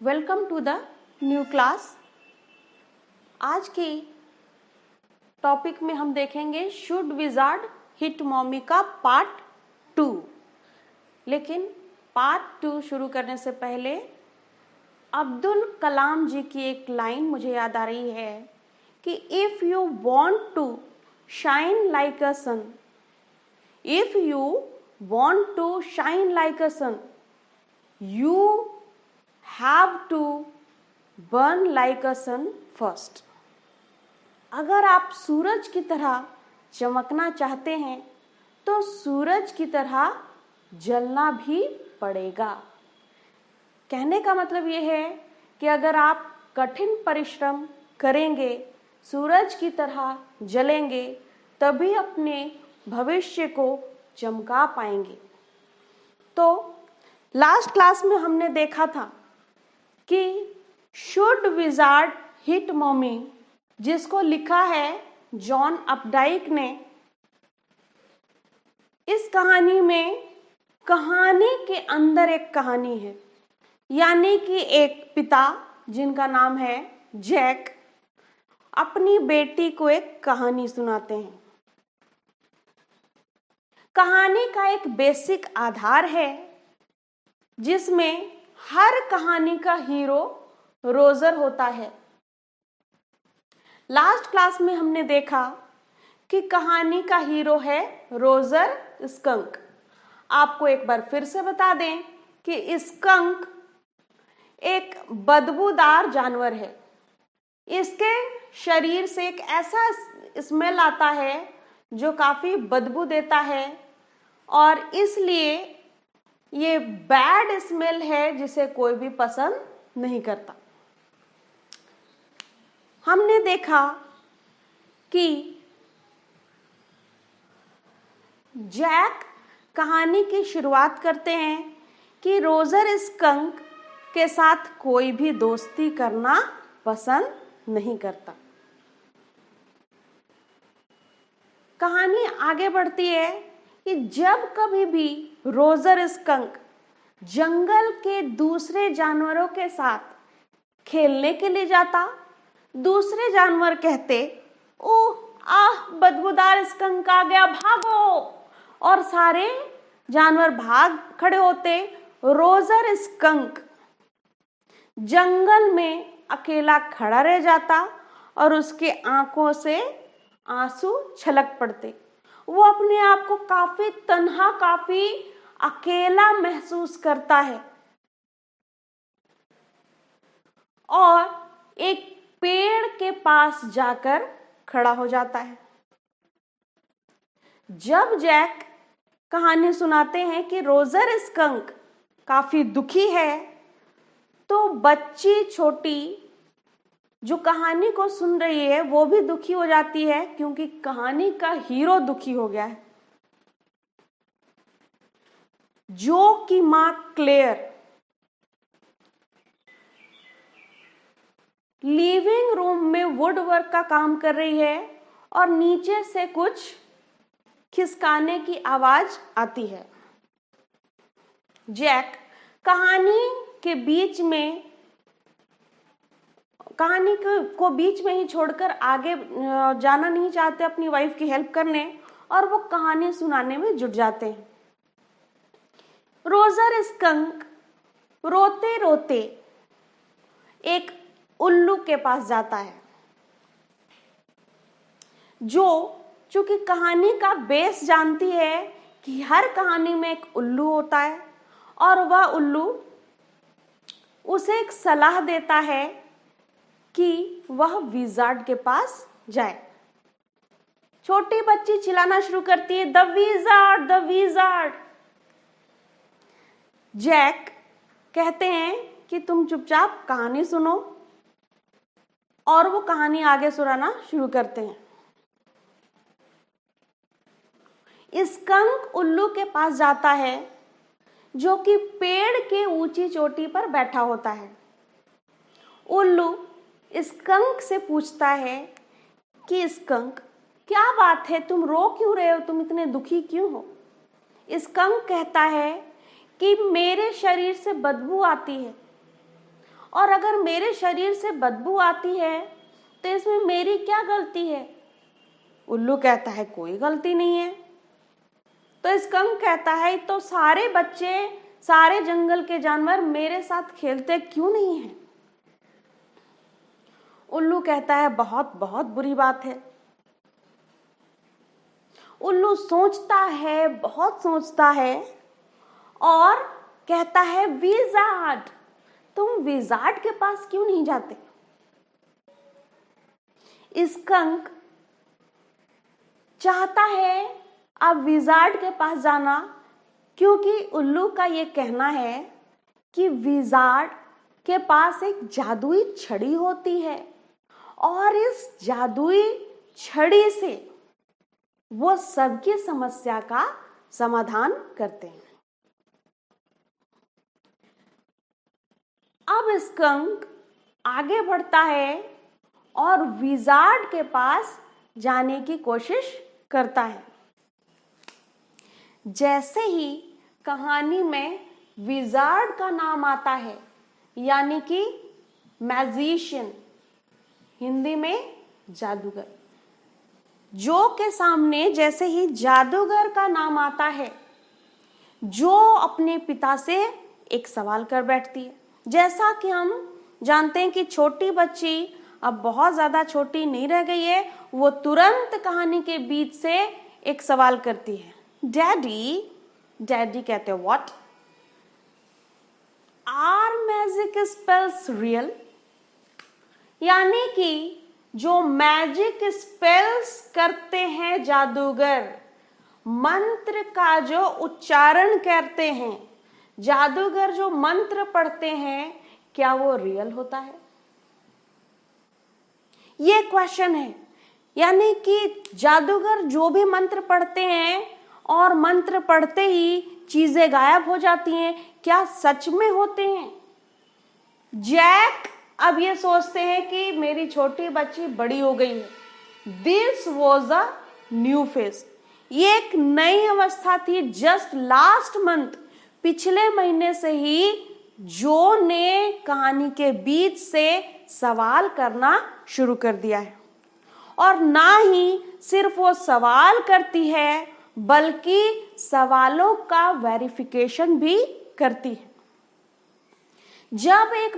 Welcome to the new class. आज की topic में हम देखेंगे शुड विजार्ड हिट मॉमी का पार्ट 2। लेकिन पार्ट 2 शुरू करने से पहले अब्दुल कलाम जी की एक लाइन मुझे याद आ रही है कि if you want to shine like a sun, if you want to shine like a sun, you have to burn like a sun first। अगर आप सूरज की तरह चमकना चाहते हैं तो सूरज की तरह जलना भी पड़ेगा। कहने का मतलब ये है कि अगर आप कठिन परिश्रम करेंगे, सूरज की तरह जलेंगे, तभी अपने भविष्य को चमका पाएंगे। तो लास्ट क्लास में हमने देखा था कि शुड विजार्ड हिट मॉमी, जिसको लिखा है जॉन अपडाइक ने। इस कहानी में कहानी के अंदर एक कहानी है, यानी कि एक पिता जिनका नाम है जैक अपनी बेटी को एक कहानी सुनाते हैं। कहानी का एक बेसिक आधार है जिसमें हर कहानी का हीरो रोजर होता है। लास्ट क्लास में हमने देखा कि कहानी का हीरो है रोजर स्कंक। आपको एक बार फिर से बता दें कि स्कंक एक बदबूदार जानवर है। इसके शरीर से एक ऐसा स्मेल आता है जो काफी बदबू देता है और इसलिए ये बैड स्मेल है जिसे कोई भी पसंद नहीं करता। हमने देखा कि जैक कहानी की शुरुआत करते हैं कि रोजर स्कंक के साथ कोई भी दोस्ती करना पसंद नहीं करता। कहानी आगे बढ़ती है कि जब कभी भी रोजर स्कंक जंगल के दूसरे जानवरों के साथ खेलने के लिए जाता, दूसरे जानवर कहते, ओह आह बदबूदार स्कंक आ गया, भागो, और सारे जानवर भाग खड़े होते। रोजर स्कंक जंगल में अकेला खड़ा रह जाता और उसके आंखों से आंसू छलक पड़ते। वो अपने आप को काफी तन्हा, काफी अकेला महसूस करता है और एक पेड़ के पास जाकर खड़ा हो जाता है। जब जैक कहानी सुनाते हैं कि रोजर स्कंक काफी दुखी है, तो बच्ची छोटी जो कहानी को सुन रही है वो भी दुखी हो जाती है, क्योंकि कहानी का हीरो दुखी हो गया है। जो की मां क्लेयर लिविंग रूम में वुड वर्क का काम कर रही है और नीचे से कुछ खिसकाने की आवाज आती है। जैक कहानी को बीच में ही छोड़कर आगे जाना नहीं चाहते अपनी वाइफ की हेल्प करने, और वो कहानी सुनाने में जुट जाते हैं। रोजर स्कंक रोते रोते एक उल्लू के पास जाता है, जो चूंकि कहानी का बेस जानती है कि हर कहानी में एक उल्लू होता है, और वह उल्लू उसे एक सलाह देता है कि वह विजार्ड के पास जाए। छोटी बच्ची चिल्लाना शुरू करती है, the wizard, the wizard. Jack कहते हैं कि तुम चुपचाप कहानी सुनो, और वो कहानी आगे सुनाना शुरू करते हैं। स्कंक उल्लू के पास जाता है जो कि पेड़ के ऊंची चोटी पर बैठा होता है। उल्लू स्कंक से पूछता है कि स्कंक, क्या बात है, तुम रो क्यों रहे हो, तुम इतने दुखी क्यों हो? स्कंक कहता है कि मेरे शरीर से बदबू आती है और अगर मेरे शरीर से बदबू आती है तो इसमें मेरी क्या गलती है? उल्लू कहता है कोई गलती नहीं है। तो स्कंक कहता है तो सारे बच्चे, सारे जंगल के जानवर मेरे साथ खेलते क्यों नहीं हैं? उल्लू कहता है बहुत बहुत बुरी बात है। उल्लू सोचता है, बहुत सोचता है और कहता है विजार्ड, तुम विजार्ड के पास क्यों नहीं जाते? स्कंक चाहता है अब विजार्ड के पास जाना, क्योंकि उल्लू का ये कहना है कि विजार्ड के पास एक जादुई छड़ी होती है और इस जादुई छड़ी से वो सबकी समस्या का समाधान करते हैं। अब स्कंक आगे बढ़ता है और विजार्ड के पास जाने की कोशिश करता है। जैसे ही कहानी में विजार्ड का नाम आता है, यानी कि मैजिशियन, हिंदी में जादूगर, जो के सामने जैसे ही जादूगर का नाम आता है, जो अपने पिता से एक सवाल कर बैठती है। जैसा कि हम जानते हैं कि छोटी बच्ची अब बहुत ज्यादा छोटी नहीं रह गई है, वो तुरंत कहानी के बीच से एक सवाल करती है, डैडी। डैडी कहते हैं what? Are magic spells real? यानी कि जो मैजिक स्पेल्स करते हैं जादूगर, मंत्र का जो उच्चारण करते हैं जादूगर, जो मंत्र पढ़ते हैं, क्या वो रियल होता है? ये क्वेश्चन है। यानी कि जादूगर जो भी मंत्र पढ़ते हैं और मंत्र पढ़ते ही चीजें गायब हो जाती हैं, क्या सच में होते हैं? जैक अब ये सोचते हैं कि मेरी छोटी बच्ची बड़ी हो गई है। This was a new phase, ये एक नई अवस्था थी। जस्ट लास्ट मंथ, पिछले महीने से ही जो ने कहानी के बीच से सवाल करना शुरू कर दिया है। और ना ही सिर्फ वो सवाल करती है, बल्कि सवालों का वेरिफिकेशन भी करती है। जब एक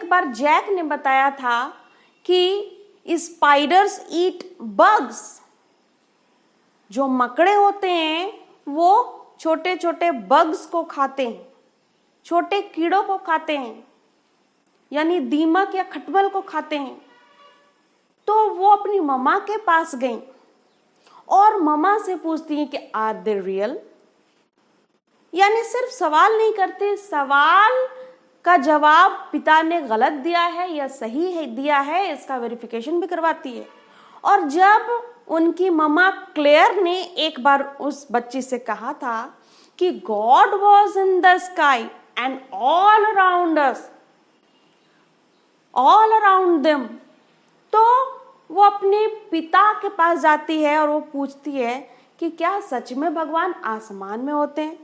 बार जैक ने बताया था कि स्पाइडर्स ईट बग्स, जो मकड़े होते हैं वो छोटे छोटे बग्स को खाते हैं, छोटे कीड़ों को खाते हैं, यानी दीमक या खटमल को खाते हैं। तो वो अपनी मम्मा के पास गई और मम्मा से पूछती हैं कि आर दे रियल? यानी सिर्फ सवाल नहीं करते, सवाल का जवाब पिता ने गलत दिया है या सही है दिया है, इसका वेरिफिकेशन भी करवाती है। और जब उनकी मम्मा क्लेयर ने एक बार उस बच्ची से कहा था कि God was in the sky and all around us, all around them, तो वो अपने पिता के पास जाती है और वो पूछती है कि क्या सच में भगवान आसमान में होते हैं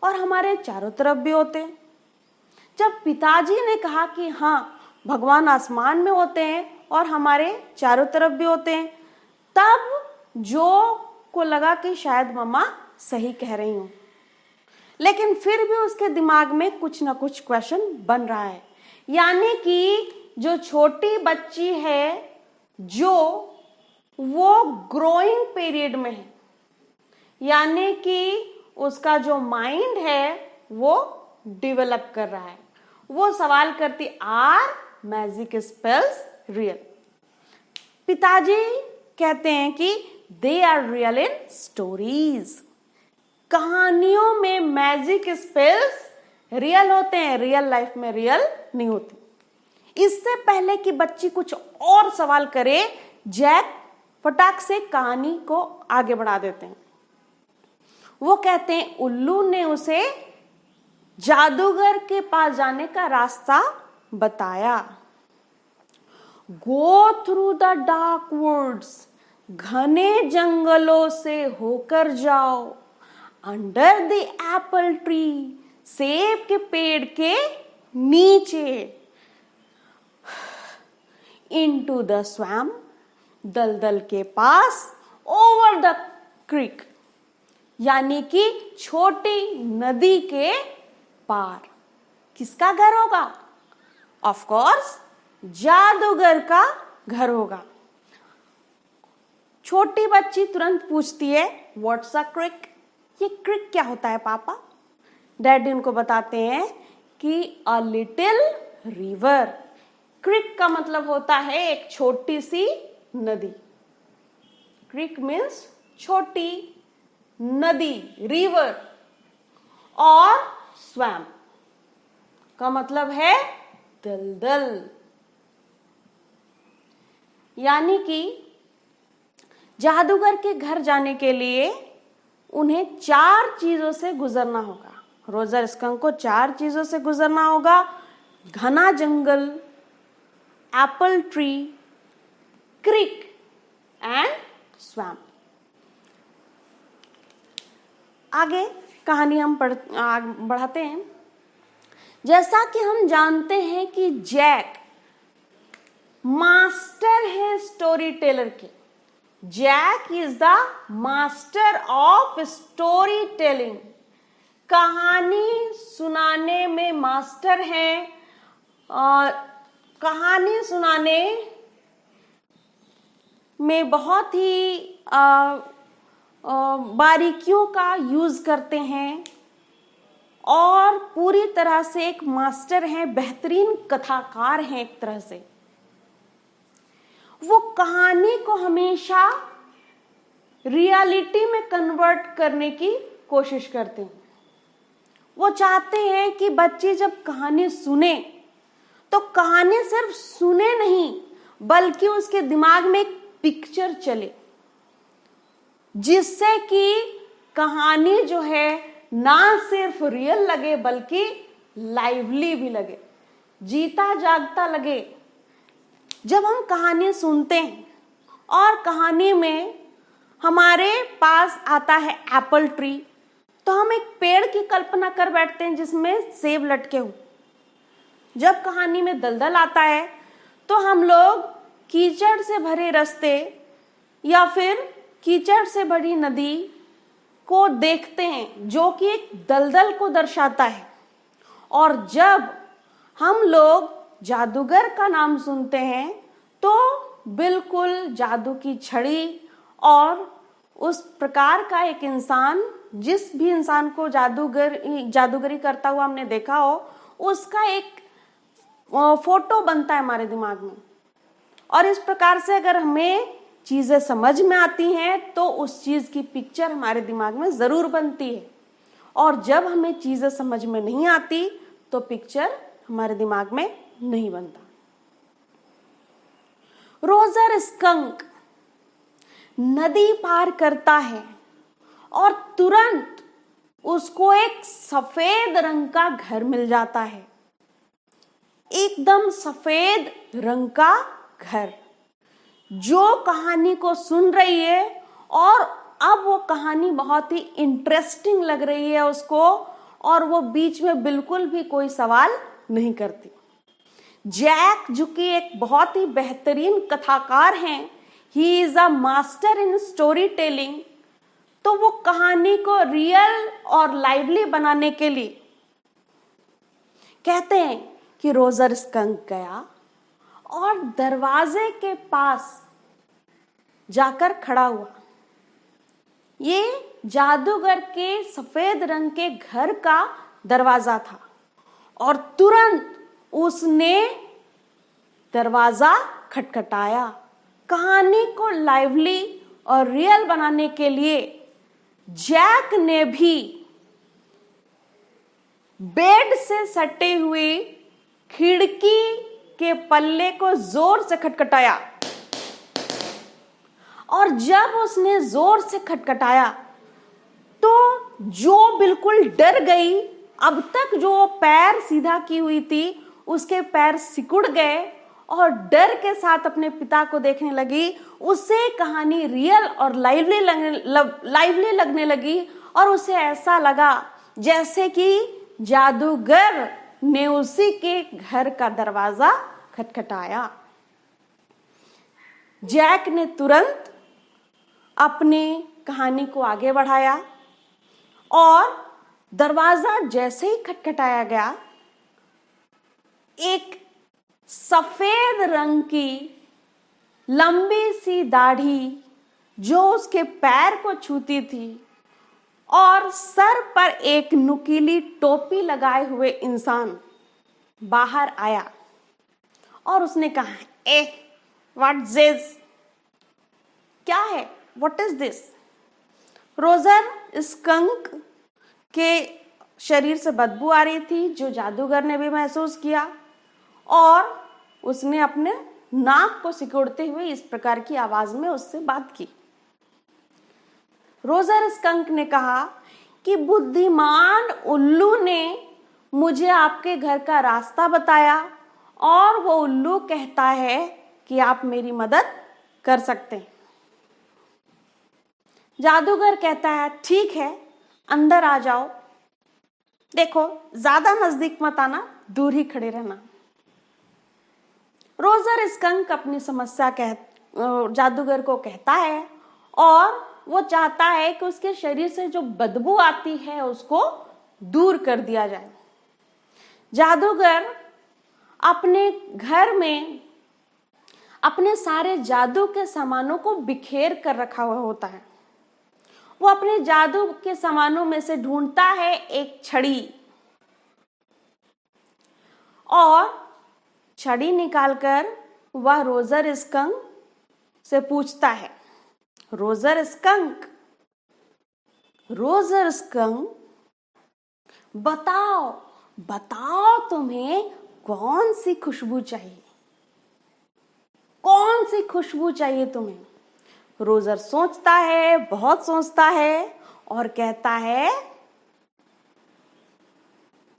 और हमारे चारों तरफ भी होते हैं? जब पिताजी ने कहा कि हाँ, भगवान आसमान में होते हैं और हमारे चारों तरफ भी होते हैं, तब जो को लगा कि शायद मम्मा सही कह रही हूं। लेकिन फिर भी उसके दिमाग में कुछ ना कुछ क्वेश्चन बन रहा है। यानी कि जो छोटी बच्ची है, जो वो ग्रोइंग पीरियड में है, यानी कि उसका जो माइंड है वो डेवलप कर रहा है। वो सवाल करती, आर मैजिक स्पेल्स रियल? पिताजी कहते हैं कि they are real in stories, कहानियों में मैजिक स्पेल्स रियल होते हैं, रियल लाइफ में रियल नहीं होते। इससे पहले कि बच्ची कुछ और सवाल करे, जैक फटाक से कहानी को आगे बढ़ा देते हैं। वो कहते हैं उल्लू ने उसे जादूगर के पास जाने का रास्ता बताया। Go through the dark woods, घने जंगलों से होकर जाओ, अंडर द एप्पल ट्री, सेब के पेड़ के नीचे। इनटू द स्वैम्प, दलदल के पास। ओवर द क्रीक, यानी कि छोटी नदी के पार। किसका घर होगा? ऑफ कोर्स जादूगर का घर होगा। छोटी बच्ची तुरंत पूछती है, व्हाट्स अ क्रिक? ये क्रिक क्या होता है पापा? डैडी उनको बताते हैं कि अ लिटिल रिवर। क्रिक का मतलब होता है एक छोटी सी नदी। क्रिक मीन्स छोटी नदी, रिवर। और स्वैम्प का मतलब है दलदल। यानी कि जादूगर के घर जाने के लिए उन्हें 4 चीजों से गुजरना होगा। रोजर स्कंक को 4 चीजों से गुजरना होगा। घना जंगल, apple tree, creek and swamp. आगे कहानी हम बढ़ाते हैं। जैसा कि हम जानते हैं कि जैक मास्टर है स्टोरी टेलर के। Jack is the master of story telling. कहानी सुनाने में मास्टर है। और कहानी सुनाने में बहुत ही बारीकियों का यूज करते हैं और पूरी तरह से एक मास्टर हैं, बेहतरीन कथाकार हैं। एक तरह से वो कहानी को हमेशा रियलिटी में कन्वर्ट करने की कोशिश करते हैं। वो चाहते हैं कि बच्चे जब कहानी सुने तो कहानी सिर्फ सुने नहीं, बल्कि उसके दिमाग में एक पिक्चर चले, जिससे कि कहानी जो है ना सिर्फ रियल लगे बल्कि लाइवली भी लगे, जीता जागता लगे। जब हम कहानी सुनते हैं और कहानी में हमारे पास आता है एप्पल ट्री, तो हम एक पेड़ की कल्पना कर बैठते हैं जिसमें सेब लटके हो। जब कहानी में दलदल आता है तो हम लोग कीचड़ से भरे रास्ते या फिर कीचड़ से भरी नदी को देखते हैं, जो कि एक दलदल को दर्शाता है। और जब हम लोग जादूगर का नाम सुनते हैं तो बिल्कुल जादू की छड़ी और उस प्रकार का एक इंसान, जिस भी इंसान को जादूगरी करता हुआ हमने देखा हो, उसका एक फोटो बनता है हमारे दिमाग में। और इस प्रकार से अगर हमें चीजें समझ में आती हैं तो उस चीज की पिक्चर हमारे दिमाग में जरूर बनती है। और जब हमें चीजें समझ में नहीं आती तो पिक्चर हमारे दिमाग में नहीं बनता। रोजर स्कंक नदी पार करता है और तुरंत उसको एक सफेद रंग का घर मिल जाता है। एकदम सफेद रंग का घर, जो कहानी को सुन रही है और अब वो कहानी बहुत ही इंटरेस्टिंग लग रही है उसको, और वो बीच में बिल्कुल भी कोई सवाल नहीं करती। जैक, जो कि एक बहुत ही बेहतरीन कथाकार हैं, he is a master in story telling, तो वो कहानी को रियल और लाइवली बनाने के लिए कहते हैं कि रोजर स्कंक गया और दरवाजे के पास जाकर खड़ा हुआ। ये जादूगर के सफेद रंग के घर का दरवाजा था और तुरंत उसने दरवाजा खटखटाया। कहानी को लाइवली और रियल बनाने के लिए जैक ने भी बेड से सटे हुए खिड़की के पल्ले को जोर से खटखटाया। और जब उसने जोर से खटखटाया तो जो बिल्कुल डर गई, अब तक जो पैर सीधा की हुई थी उसके पैर सिकुड़ गए और डर के साथ अपने पिता को देखने लगी। उसे कहानी रियल और लाइवली लगने लगी और उसे ऐसा लगा जैसे कि जादूगर ने उसी के घर का दरवाजा खटखटाया। जैक ने तुरंत अपनी कहानी को आगे बढ़ाया और दरवाजा जैसे ही खटखटाया गया, एक सफेद रंग की लंबी सी दाढ़ी जो उसके पैर को छूती थी और सर पर एक नुकीली टोपी लगाए हुए इंसान बाहर आया और उसने कहा, व्हाट दिस? क्या है? What is this? Roger skunk के शरीर से बदबू आ रही थी, जो जादूगर ने भी महसूस किया, और उसने अपने नाक को सिकोड़ते हुए इस प्रकार की आवाज में उससे बात की। रोजर स्कंक ने कहा कि बुद्धिमान उल्लू ने मुझे आपके घर का रास्ता बताया और वो उल्लू कहता है कि आप मेरी मदद कर सकते हैं। जादूगर कहता है, ठीक है, अंदर आ जाओ। देखो, ज्यादा नजदीक मत आना, दूर ही खड़े रहना। रोजर स्कंक अपनी समस्या जादूगर को कहता है और वो चाहता है कि उसके शरीर से जो बदबू आती है उसको दूर कर दिया जाए। जादूगर अपने घर में अपने सारे जादू के सामानों को बिखेर कर रखा हुआ होता है। वो अपने जादू के सामानों में से ढूंढता है एक छड़ी और छड़ी निकालकर वह रोजर स्कंक से पूछता है, रोजर स्कंक, बताओ बताओ, तुम्हें कौन सी खुशबू चाहिए? कौन सी खुशबू चाहिए तुम्हें? रोजर सोचता है, बहुत सोचता है और कहता है,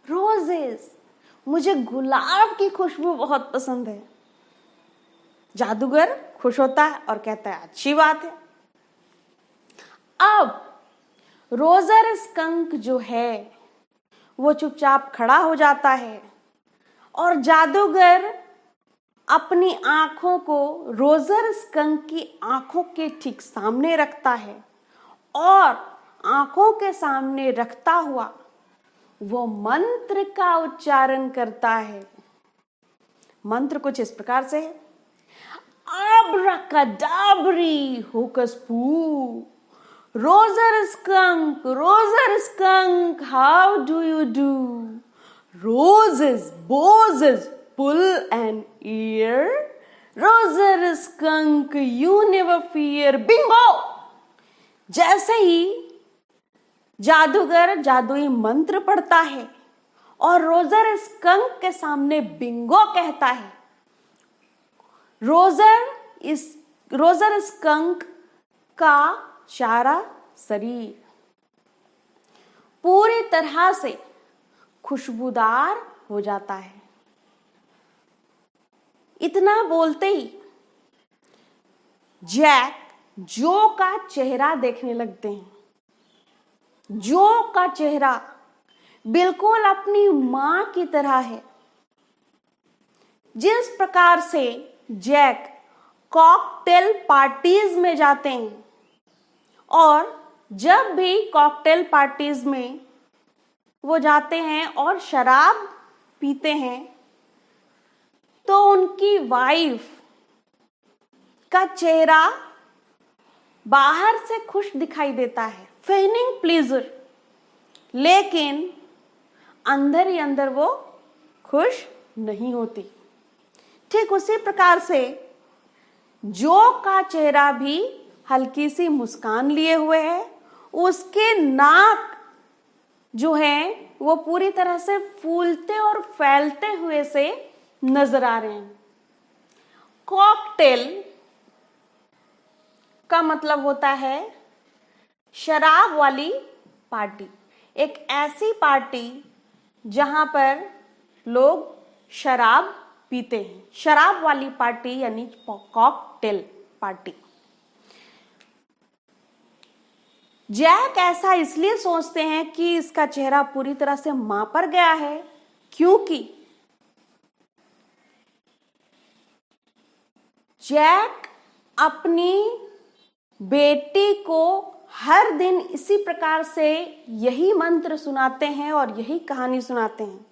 रोजेस, मुझे गुलाब की खुशबू बहुत पसंद है। जादूगर खुश होता है और कहता है, अच्छी बात है। अब रोजर स्कंक जो है वो चुपचाप खड़ा हो जाता है और जादूगर अपनी आंखों को रोजर स्कंक की आंखों के ठीक सामने रखता है और आंखों के सामने रखता हुआ वो मंत्र का उच्चारण करता है। मंत्र कुछ इस प्रकार से है, आब्राकाडाब्री होकस पू, Roger skunk, how do you do? Roses, boses, pull an ear. Roser skunk, you never fear. Bingo! जैसे ही जादूगर जादुई मंत्र पढ़ता है और रोजर स्कंक के सामने बिंगो कहता है, रोजर स्कंक का सारा शरीर पूरी तरह से खुशबूदार हो जाता है। इतना बोलते ही जैक जो का चेहरा देखने लगते हैं। जो का चेहरा बिल्कुल अपनी मां की तरह है। जिस प्रकार से जैक कॉकटेल पार्टीज में जाते हैं और जब भी कॉकटेल पार्टीज में वो जाते हैं और शराब पीते हैं तो उनकी वाइफ का चेहरा बाहर से खुश दिखाई देता है, फेनिंग प्लीजर, लेकिन अंदर ही अंदर वो खुश नहीं होती। ठीक उसी प्रकार से जो का चेहरा भी हल्की सी मुस्कान लिए हुए है, उसके नाक जो है वो पूरी तरह से फूलते और फैलते हुए से नजर आ रहे हैं। कॉकटेल का मतलब होता है शराब वाली पार्टी, एक ऐसी पार्टी जहां पर लोग शराब पीते हैं। शराब वाली पार्टी यानी कॉकटेल पार्टी। जैक ऐसा इसलिए सोचते हैं कि इसका चेहरा पूरी तरह से मां पर गया है, क्योंकि जैक अपनी बेटी को हर दिन इसी प्रकार से यही मंत्र सुनाते हैं और यही कहानी सुनाते हैं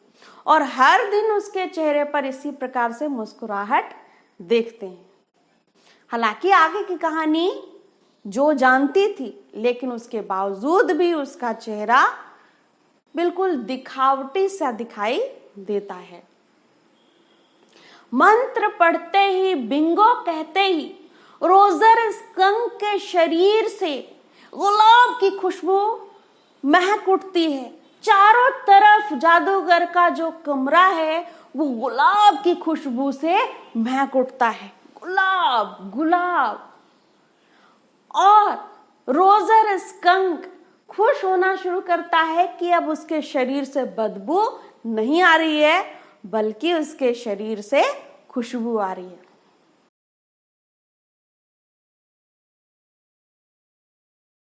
और हर दिन उसके चेहरे पर इसी प्रकार से मुस्कुराहट देखते हैं। हालांकि आगे की कहानी जो जानती थी, लेकिन उसके बावजूद भी उसका चेहरा बिल्कुल दिखावटी सा दिखाई देता है। मंत्र पढ़ते ही, बिंगो कहते ही रोजर स्कंक के शरीर से गुलाब की खुशबू महक उठती है। चारों तरफ जादूगर का जो कमरा है वो गुलाब की खुशबू से महक उठता है। गुलाब गुलाब। और रोजर स्कंक खुश होना शुरू करता है कि अब उसके शरीर से बदबू नहीं आ रही है, बल्कि उसके शरीर से खुशबू आ रही है।